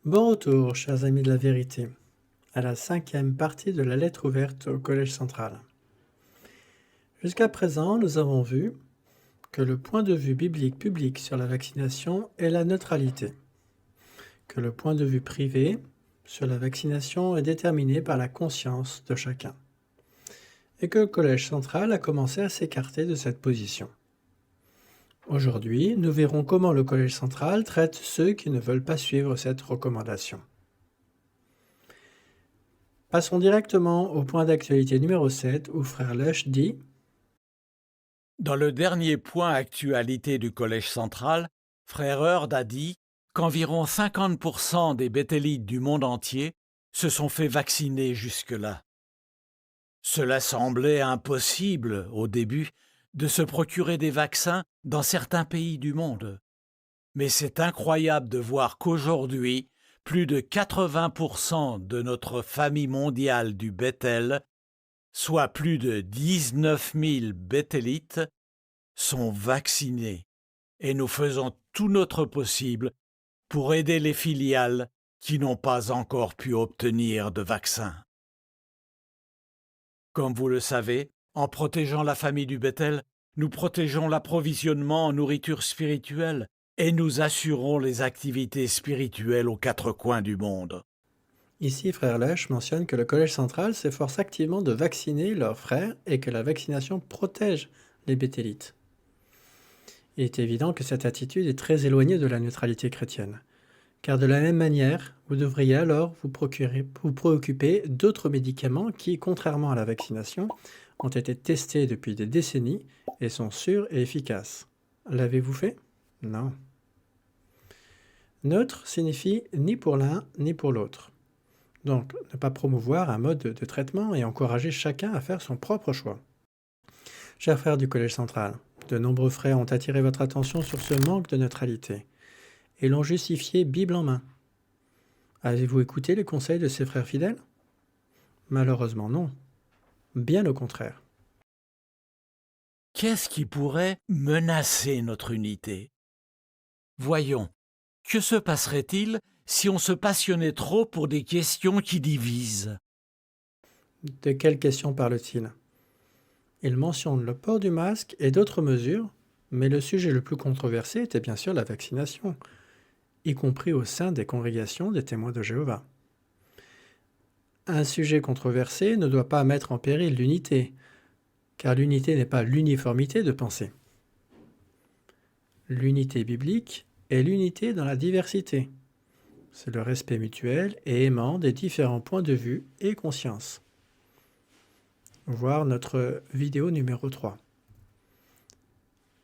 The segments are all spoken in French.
Bon retour, chers amis de la vérité, à la 5e partie de la lettre ouverte au Collège central. Jusqu'à présent, nous avons vu que le point de vue biblique public sur la vaccination est la neutralité, que le point de vue privé sur la vaccination est déterminé par la conscience de chacun, et que le Collège central a commencé à s'écarter de cette position. Aujourd'hui, nous verrons comment le Collège central traite ceux qui ne veulent pas suivre cette recommandation. Passons directement au point d'actualité numéro 7 où Frère Lush dit « Dans le dernier point actualité du Collège central, Frère Heard a dit qu'environ 50% des béthélites du monde entier se sont fait vacciner jusque-là. Cela semblait impossible au début de se procurer des vaccins dans certains pays du monde. Mais c'est incroyable de voir qu'aujourd'hui, plus de 80% de notre famille mondiale du Bethel, soit plus de 19 000 béthélites, sont vaccinés et nous faisons tout notre possible pour aider les filiales qui n'ont pas encore pu obtenir de vaccin. Comme vous le savez, en protégeant la famille du Bethel, nous protégeons l'approvisionnement en nourriture spirituelle et nous assurons les activités spirituelles aux 4 coins du monde. » Ici, Frère Lush mentionne que le Collège central s'efforce activement de vacciner leurs frères et que la vaccination protège les béthélites. Il est évident que cette attitude est très éloignée de la neutralité chrétienne, car de la même manière, vous devriez alors vous préoccuper d'autres médicaments qui, contrairement à la vaccination, ont été testés depuis des décennies et sont sûrs et efficaces. L'avez-vous fait? Non. Neutre signifie ni pour l'un ni pour l'autre. Donc, ne pas promouvoir un mode de traitement et encourager chacun à faire son propre choix. Chers frères du Collège central, de nombreux frères ont attiré votre attention sur ce manque de neutralité et l'ont justifié Bible en main. Avez-vous écouté les conseils de ces frères fidèles? Malheureusement non. Bien au contraire. Qu'est-ce qui pourrait menacer notre unité? Voyons, que se passerait-il si on se passionnait trop pour des questions qui divisent? De quelles questions parle-t-il? Il mentionne le port du masque et d'autres mesures, mais le sujet le plus controversé était bien sûr la vaccination, y compris au sein des congrégations des témoins de Jéhovah. Un sujet controversé ne doit pas mettre en péril l'unité, car l'unité n'est pas l'uniformité de pensée. L'unité biblique est l'unité dans la diversité. C'est le respect mutuel et aimant des différents points de vue et consciences. Voir notre vidéo numéro 3.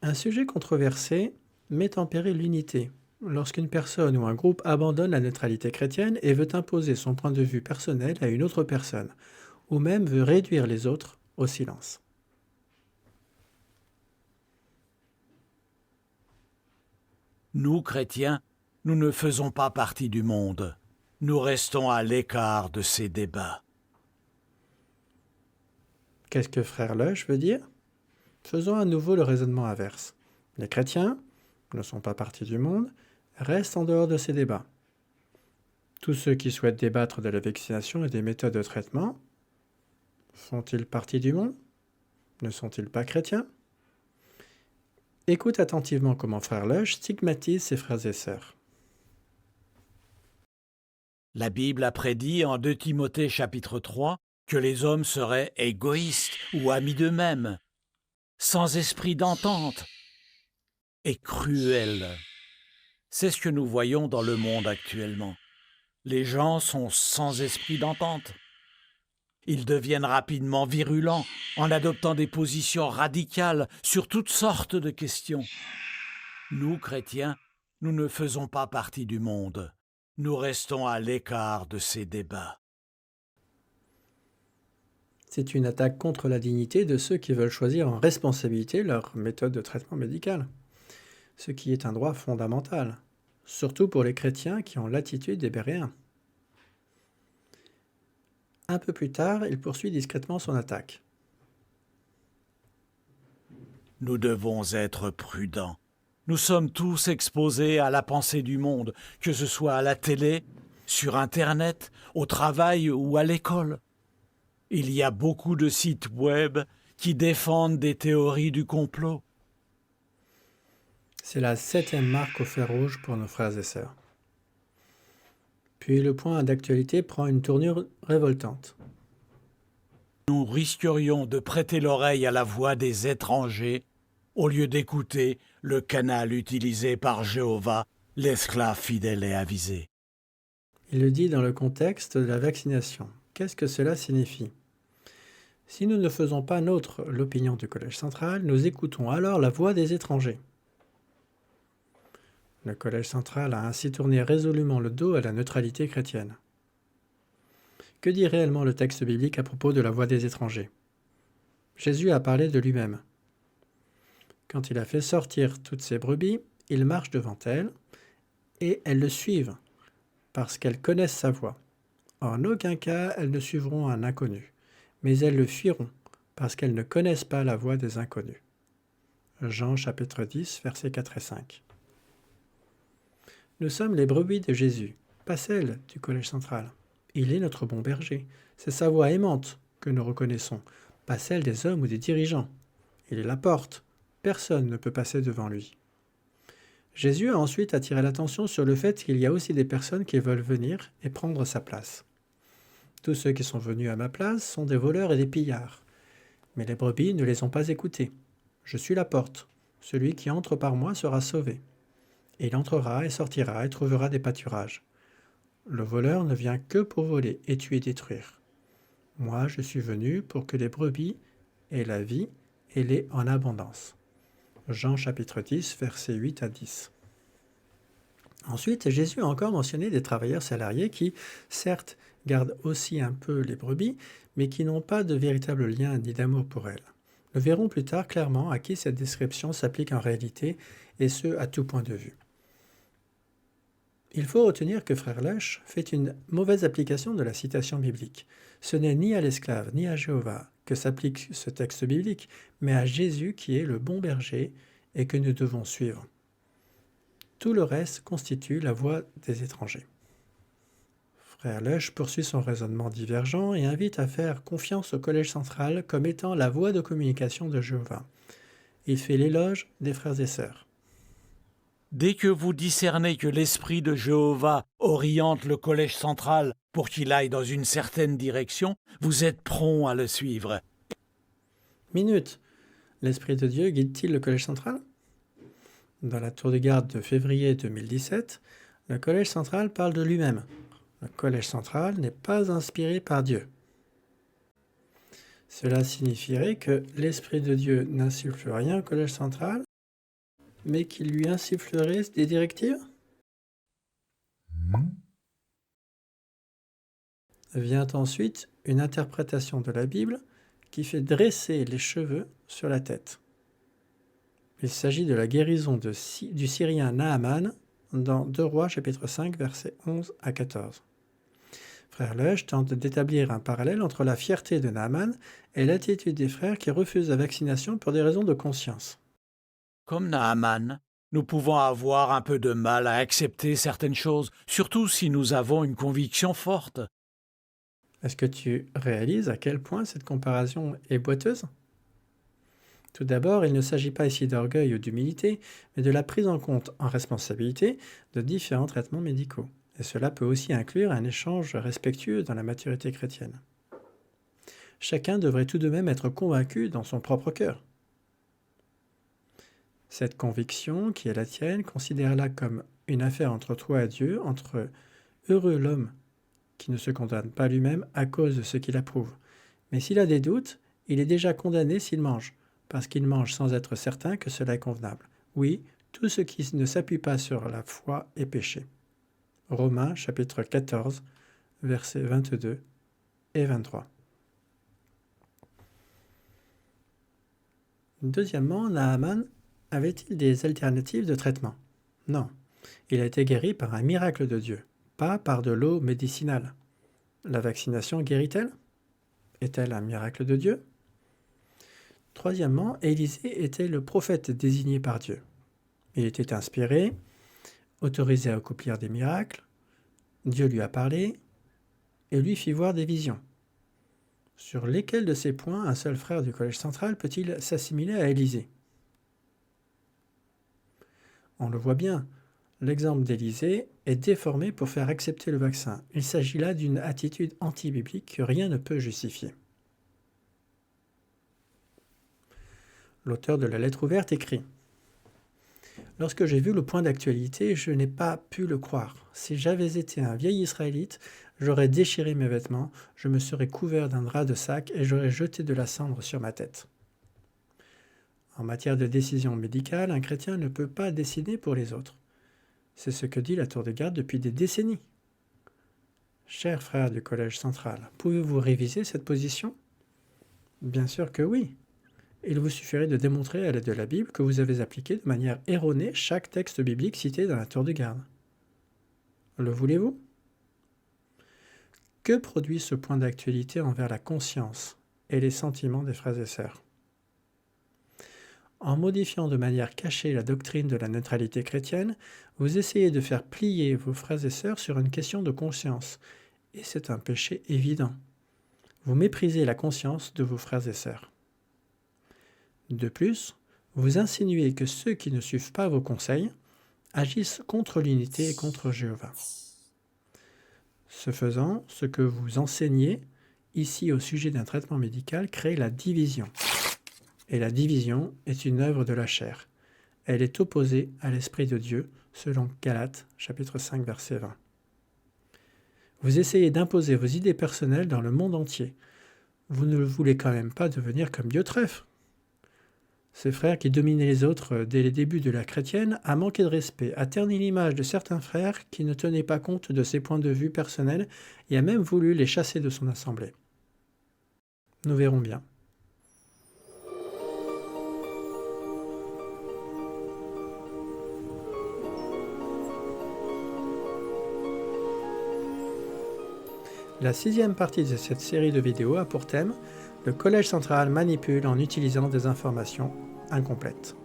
Un sujet controversé met en péril l'unité lorsqu'une personne ou un groupe abandonne la neutralité chrétienne et veut imposer son point de vue personnel à une autre personne, ou même veut réduire les autres au silence. Nous, chrétiens, nous ne faisons pas partie du monde. Nous restons à l'écart de ces débats. Qu'est-ce que Frère Lush veut dire? Faisons à nouveau le raisonnement inverse. Les chrétiens ne sont pas partie du monde, restent en dehors de ces débats. Tous ceux qui souhaitent débattre de la vaccination et des méthodes de traitement, font-ils partie du monde? Ne sont-ils pas chrétiens? Écoute attentivement comment Frère Lush stigmatise ses frères et sœurs. La Bible a prédit en 2 Timothée chapitre 3 que les hommes seraient égoïstes ou amis d'eux-mêmes, sans esprit d'entente et cruels. C'est ce que nous voyons dans le monde actuellement. Les gens sont sans esprit d'entente. Ils deviennent rapidement virulents en adoptant des positions radicales sur toutes sortes de questions. Nous, chrétiens, nous ne faisons pas partie du monde. Nous restons à l'écart de ces débats. C'est une attaque contre la dignité de ceux qui veulent choisir en responsabilité leur méthode de traitement médical, ce qui est un droit fondamental, surtout pour les chrétiens qui ont l'attitude des Béréens. Un peu plus tard, il poursuit discrètement son attaque. Nous devons être prudents. Nous sommes tous exposés à la pensée du monde, que ce soit à la télé, sur Internet, au travail ou à l'école. Il y a beaucoup de sites web qui défendent des théories du complot. C'est la 7e marque au fer rouge pour nos frères et sœurs. Puis le point d'actualité prend une tournure révoltante. Nous risquerions de prêter l'oreille à la voix des étrangers au lieu d'écouter le canal utilisé par Jéhovah, l'esclave fidèle et avisé. Il le dit dans le contexte de la vaccination. Qu'est-ce que cela signifie? Si nous ne faisons pas nôtre l'opinion du Collège central, nous écoutons alors la voix des étrangers. Le Collège central a ainsi tourné résolument le dos à la neutralité chrétienne. Que dit réellement le texte biblique à propos de la voix des étrangers? Jésus a parlé de lui-même. Quand il a fait sortir toutes ses brebis, il marche devant elles, et elles le suivent, parce qu'elles connaissent sa voix. En aucun cas elles ne suivront un inconnu, mais elles le fuiront, parce qu'elles ne connaissent pas la voix des inconnus. Jean chapitre 10, versets 4 et 5. Nous sommes les brebis de Jésus, pas celles du Collège central. Il est notre bon berger. C'est sa voix aimante que nous reconnaissons, pas celle des hommes ou des dirigeants. Il est la porte. Personne ne peut passer devant lui. Jésus a ensuite attiré l'attention sur le fait qu'il y a aussi des personnes qui veulent venir et prendre sa place. Tous ceux qui sont venus à ma place sont des voleurs et des pillards. Mais les brebis ne les ont pas écoutés. Je suis la porte. Celui qui entre par moi sera sauvé. Et il entrera et sortira et trouvera des pâturages. Le voleur ne vient que pour voler et tuer et détruire. Moi, je suis venu pour que les brebis aient la vie et l'aient en abondance. Jean chapitre 10, versets 8 à 10. Ensuite, Jésus a encore mentionné des travailleurs salariés qui, certes, gardent aussi un peu les brebis, mais qui n'ont pas de véritable lien ni d'amour pour elles. Nous verrons plus tard clairement à qui cette description s'applique en réalité, et ce, à tout point de vue. Il faut retenir que Frère Lèche fait une mauvaise application de la citation biblique. Ce n'est ni à l'esclave ni à Jéhovah que s'applique ce texte biblique, mais à Jésus qui est le bon berger et que nous devons suivre. Tout le reste constitue la voix des étrangers. Frère Lèche poursuit son raisonnement divergent et invite à faire confiance au Collège central comme étant la voie de communication de Jéhovah. Il fait l'éloge des frères et sœurs. Dès que vous discernez que l'Esprit de Jéhovah oriente le Collège central pour qu'il aille dans une certaine direction, vous êtes prompt à le suivre. Minute. L'Esprit de Dieu guide-t-il le Collège central? Dans la tour de garde de février 2017, le Collège central parle de lui-même. Le Collège central n'est pas inspiré par Dieu. Cela signifierait que l'Esprit de Dieu n'insuffle rien au Collège central, mais qu'il lui insufflerait des directives? Vient ensuite une interprétation de la Bible qui fait dresser les cheveux sur la tête. Il s'agit de la guérison du Syrien Naaman dans 2 Rois chapitre 5 versets 11 à 14. Frère Lèche tente d'établir un parallèle entre la fierté de Naaman et l'attitude des frères qui refusent la vaccination pour des raisons de conscience. Comme Naaman, nous pouvons avoir un peu de mal à accepter certaines choses, surtout si nous avons une conviction forte. Est-ce que tu réalises à quel point cette comparaison est boiteuse? Tout d'abord, il ne s'agit pas ici d'orgueil ou d'humilité, mais de la prise en compte en responsabilité de différents traitements médicaux. Et cela peut aussi inclure un échange respectueux dans la maturité chrétienne. Chacun devrait tout de même être convaincu dans son propre cœur. Cette conviction, qui est la tienne, considère-la comme une affaire entre toi et Dieu, entre heureux l'homme qui ne se condamne pas lui-même à cause de ce qu'il approuve, Mais s'il a des doutes, il est déjà condamné s'il mange, parce qu'il mange sans être certain que cela est convenable. Oui, tout ce qui ne s'appuie pas sur la foi est péché. Romains chapitre 14, versets 22 et 23. Deuxièmement, Naaman avait-il des alternatives de traitement? Non. Il a été guéri par un miracle de Dieu, pas par de l'eau médicinale. La vaccination guérit-elle? Est-elle un miracle de Dieu? Troisièmement, Élisée était le prophète désigné par Dieu. Il était inspiré, autorisé à accomplir des miracles, Dieu lui a parlé et lui fit voir des visions. Sur lesquels de ces points un seul frère du Collège central peut-il s'assimiler à Élisée? On le voit bien, l'exemple d'Élisée est déformé pour faire accepter le vaccin. Il s'agit là d'une attitude anti-biblique que rien ne peut justifier. L'auteur de la lettre ouverte écrit: Lorsque j'ai vu le point d'actualité, je n'ai pas pu le croire. Si j'avais été un vieil Israélite, j'aurais déchiré mes vêtements, je me serais couvert d'un drap de sac et j'aurais jeté de la cendre sur ma tête. En matière de décision médicale, un chrétien ne peut pas décider pour les autres. C'est ce que dit la Tour de Garde depuis des décennies. Chers frères du Collège central, pouvez-vous réviser cette position? Bien sûr que oui. Il vous suffirait de démontrer à l'aide de la Bible que vous avez appliqué de manière erronée chaque texte biblique cité dans la Tour de Garde. Le voulez-vous? Que produit ce point d'actualité envers la conscience et les sentiments des frères et sœurs? En modifiant de manière cachée la doctrine de la neutralité chrétienne, vous essayez de faire plier vos frères et sœurs sur une question de conscience, et c'est un péché évident. Vous méprisez la conscience de vos frères et sœurs. De plus, vous insinuez que ceux qui ne suivent pas vos conseils agissent contre l'unité et contre Jéhovah. Ce faisant, ce que vous enseignez ici au sujet d'un traitement médical crée la division. Et la division est une œuvre de la chair. Elle est opposée à l'Esprit de Dieu, selon Galates, chapitre 5, verset 20. Vous essayez d'imposer vos idées personnelles dans le monde entier. Vous ne voulez quand même pas devenir comme Diotrephe. Ce frère qui dominait les autres dès les débuts de la chrétienne a manqué de respect, a terni l'image de certains frères qui ne tenaient pas compte de ses points de vue personnels et a même voulu les chasser de son assemblée. Nous verrons bien. La 6e partie de cette série de vidéos a pour thème « Le Collège central manipule en utilisant des informations incomplètes ».